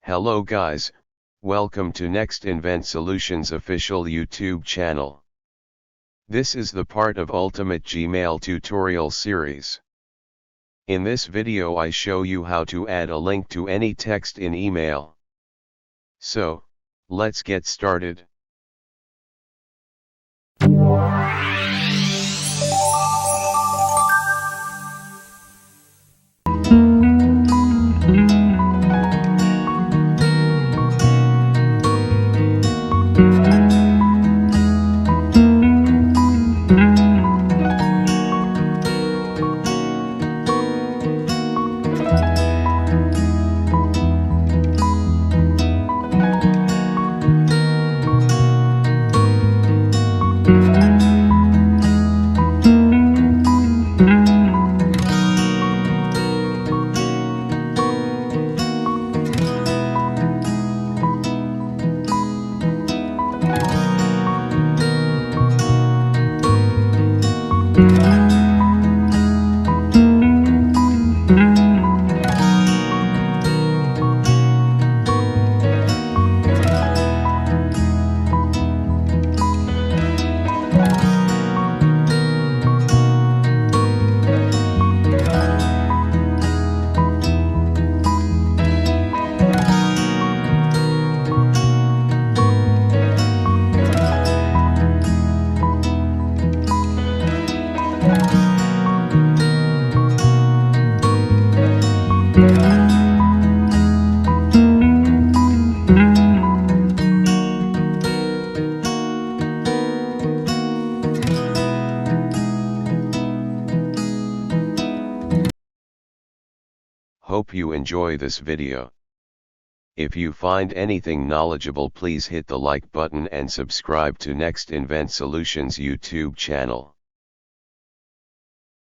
Hello guys, welcome to Nxt Invent Solutions official YouTube channel. This is the part of Ultimate Gmail tutorial series. In this video I show you how to add a link to any text in email. So, let's get started. Hope you enjoy this video. If you find anything knowledgeable, please hit the like button and subscribe to Nxt Invent Solutions YouTube channel.